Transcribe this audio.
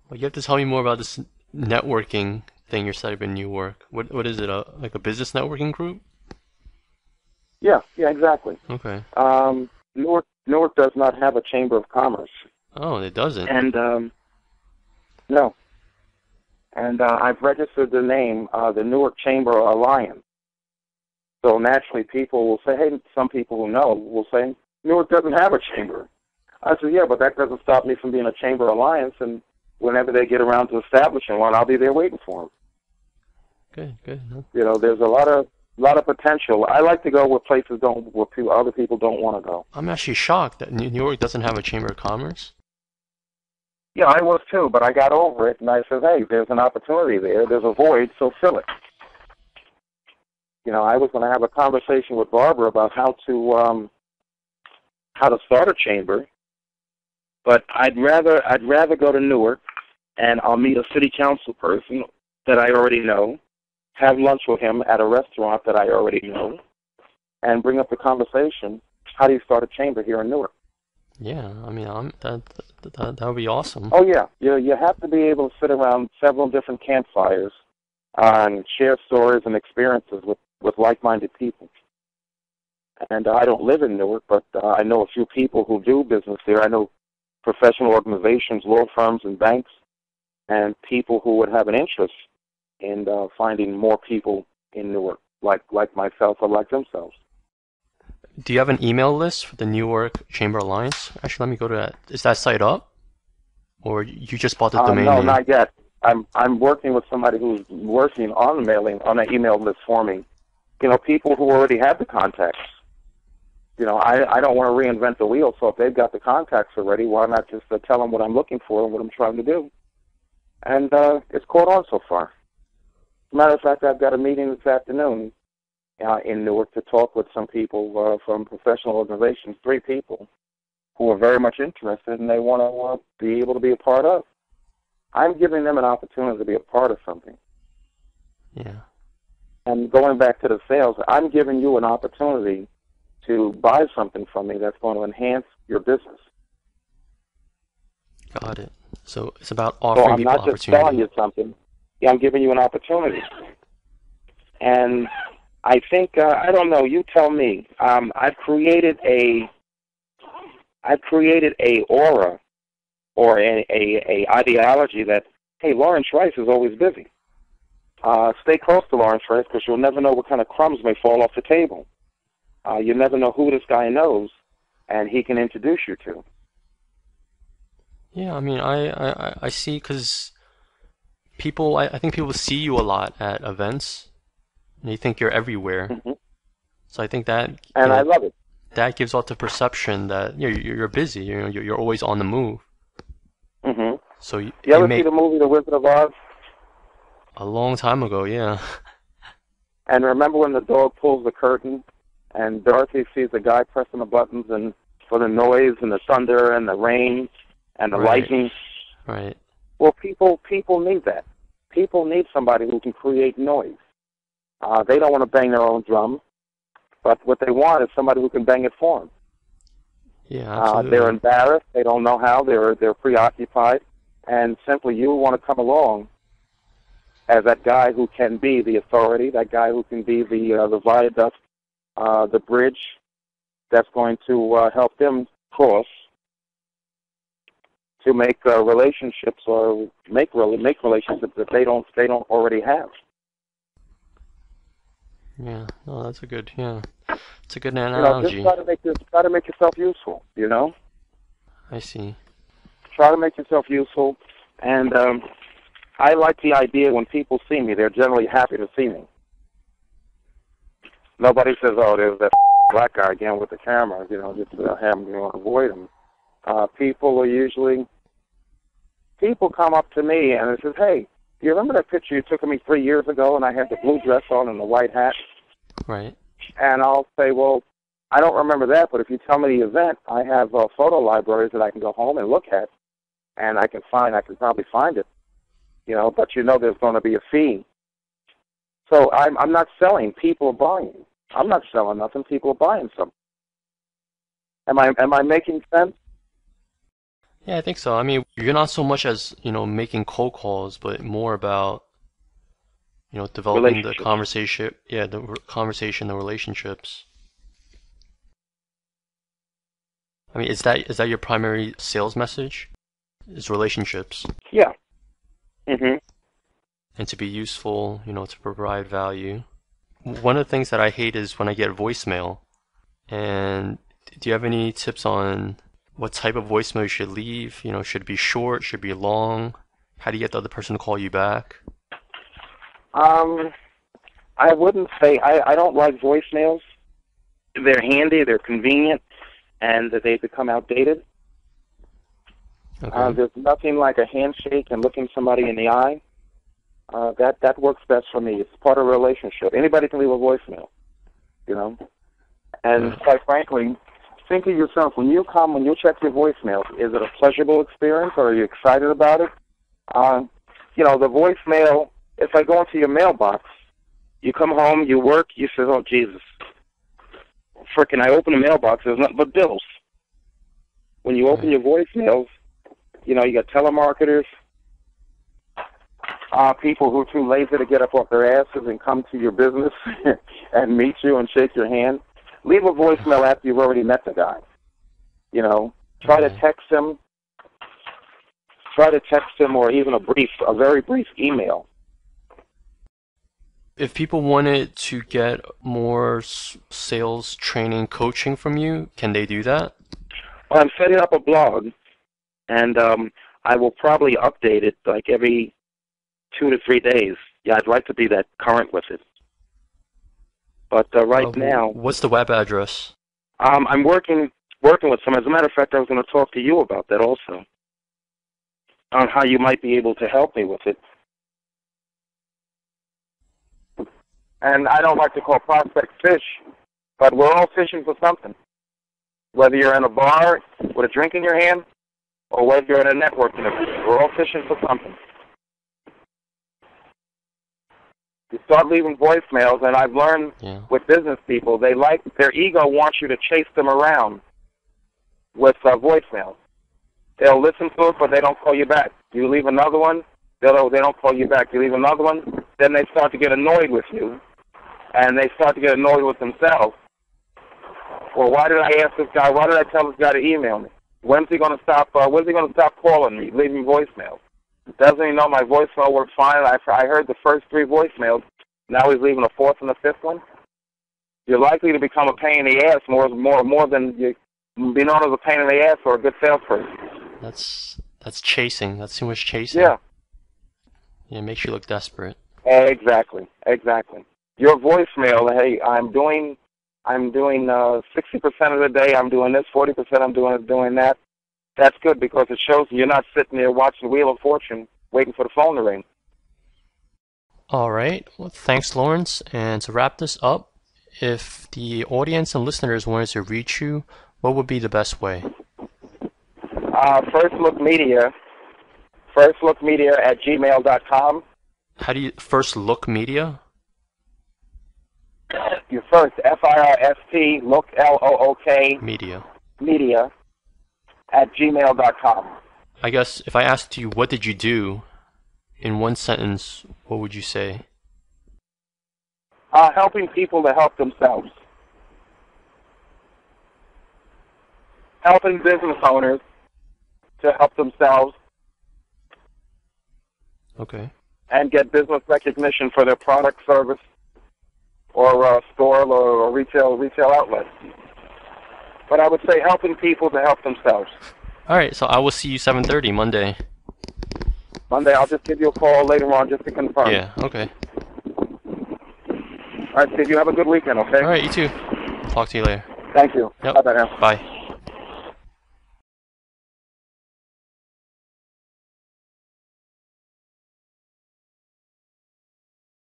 Well, you have to tell me more about this networking thing you're setting up in Newark. What is it? Like a business networking group? Yeah, yeah, exactly. Okay. Newark does not have a chamber of commerce, Oh, it doesn't. and no, and I've registered the name, the Newark Chamber Alliance. So naturally, people will say, hey, some people who know will say, Newark doesn't have a chamber. I said, yeah, but that doesn't stop me from being a chamber alliance, and whenever they get around to establishing one, I'll be there waiting for them. Good, good. Huh? You know, there's a lot of potential. I like to go where places don't, where other people don't want to go. I'm actually shocked that New York doesn't have a chamber of commerce. Yeah, I was too, but I got over it, and I said, hey, there's an opportunity there. There's a void, so fill it. You know, I was going to have a conversation with Barbara about how to start a chamber, but I'd rather go to Newark, and I'll meet a city council person that I already know, have lunch with him at a restaurant that I already know, and bring up the conversation. How do you start a chamber here in Newark? Yeah, I mean, that would be awesome. Oh yeah, you have to be able to sit around several different campfires and share stories and experiences with like-minded people. And I don't live in Newark, but I know a few people who do business there. I know professional organizations, law firms, and banks, and people who would have an interest in finding more people in Newark, like myself or like themselves. Do you have an email list for the Newark Chamber Alliance? Actually, let me go to that. Is that site up? Or you just bought the domain No, name? not yet. I'm working with somebody who's working on an email list for me. You know, people who already have the contacts. You know, I don't want to reinvent the wheel, so if they've got the contacts already, why not just tell them what I'm looking for and what I'm trying to do? And it's caught on so far. As a matter of fact, I've got a meeting this afternoon in Newark to talk with some people from professional organizations, 3 people, who are very much interested and they want to be able to be a part of. I'm giving them an opportunity to be a part of something. Yeah. And going back to the sales, I'm giving you an opportunity to buy something from me that's going to enhance your business. Got it. So it's about So offering I'm people not just selling opportunity. you something. Yeah, I'm giving you an opportunity. And I think, I don't know, you tell me. I've created a aura or a ideology that, hey, Laurence Rice is always busy. Stay close to Laurence Rice because you'll never know what kind of crumbs may fall off the table. You never know who this guy knows, and he can introduce you to. Yeah, I mean, I see because I think people see you a lot at events, and they think you're everywhere. Hmm. So I think that, And I love it. that gives off the perception that you're busy. You're always on the move. Hmm. So You you ever see make the movie The Wizard of Oz? a long time ago, yeah. And remember when the dog pulls the curtain and Dorothy sees the guy pressing the buttons and for the noise and the thunder and the rain and the Right, lightning? right. Well, people need that. People need somebody who can create noise. They don't want to bang their own drum, but what they want is somebody who can bang it for them. Yeah, They're absolutely. embarrassed. They don't know how. They're preoccupied, and simply you want to come along as that guy who can be the authority, that guy who can be the viaduct, the bridge that's going to help them cross to make relationships or make relationships that they don't already have. Yeah, no, that's a good, yeah. It's a good You know, just analogy. try to make yourself useful. You know, I see. try to make yourself useful, and I like the idea when people see me, they're generally happy to see me. Nobody says, "Oh, there's that black guy again with the camera." You know, just have them, avoid him. People come up to me and they says, "Hey, do you remember that picture you took of me 3 years ago and I had the blue dress on and the white hat?" Right. And I'll say, "Well, I don't remember that, but if you tell me the event, I have photo libraries that I can go home and look at, and I can probably find it. You know, but there's going to be a fee." So I'm not selling. People are buying. I'm not selling nothing. People are buying something. Am I making sense? Yeah, I think so. I mean, you're not so much as, making cold calls, but more about, developing the Relationships. conversation. Yeah, the conversation, the relationships. I mean, is that your primary sales message? Is relationships Yeah. Hmm. and to be useful, to provide value. One of the things that I hate is when I get voicemail. And do you have any tips on what type of voicemail you should leave? Should it be short? Should it be long? How do you get the other person to call you back? Um, I wouldn't say I don't like voicemails. They're handy, they're convenient, and they become outdated. Okay. There's nothing like a handshake and looking somebody in the eye. That works best for me. It's part of a relationship. Anybody can leave a voicemail, you know. And Right. quite frankly, think of yourself when you check your voicemail. Is it a pleasurable experience, or are you excited about it? The voicemail. If I go into your mailbox, you come home, you work, you say, "Oh Jesus, frickin'! I open the mailbox. There's nothing but bills." When you open Right. your voicemails, you got telemarketers, people who are too lazy to get up off their asses and come to your business and meet you and shake your hand. Leave a voicemail after you've already met the guy. Try to Okay. text him. Try to text him, or even a very brief email. If people wanted to get more sales training coaching from you, can they do that? Well, I'm setting up a blog, and I will probably update it like every 2 to 3 days. Yeah, I'd like to be that current with it. But right now, What's the web address? I'm working with some. As a matter of fact, I was going to talk to you about that also, on how you might be able to help me with it. And I don't like to call prospects fish, but we're all fishing for something. Whether you're in a bar with a drink in your hand, or whether you're at a networking event, we're all fishing for something. You start leaving voicemails, and I've learned Yeah. with business people, their ego wants you to chase them around with voicemails. They'll listen to it, but they don't call you back. You leave another one, they don't call you back. You leave another one, then they start to get annoyed with you, and they start to get annoyed with themselves. Well, why did I ask this guy? Why did I tell this guy to email me? When's he going to stop? When's he going to stop calling me, leaving voicemails? Doesn't he know my voicemail works fine? I heard the first 3 voicemails. Now he's leaving a 4th and a 5th one. You're likely to become a pain in the ass more than you be known as a pain in the ass or a good salesperson. That's chasing. That's too much chasing. Yeah. Yeah, it makes you look desperate. Exactly. Your voicemail. Hey, I'm doing 60% of the day. I'm doing this. 40% I'm doing that. That's good because it shows you're not sitting there watching Wheel of Fortune waiting for the phone to ring. All right. Well, thanks, Lawrence. And to wrap this up, if the audience and listeners wanted to reach you, what would be the best way? First Look Media at gmail.com. How do you First Look Media? Your first, FIRST, look, LOOK, Media. media at gmail.com. I guess if I asked you, what did you do? In one sentence, what would you say? Helping people to help themselves. Helping business owners to help themselves Okay. and get business recognition for their product, service, or store or retail outlet. But I would say helping people to help themselves. All right, so I will see you 7:30 Monday. Monday, I'll just give you a call later on just to confirm. Yeah, okay. All right, Steve, you have a good weekend, okay? All right, you too. Talk to you later. Thank you. Yep. Bye-bye now. Bye.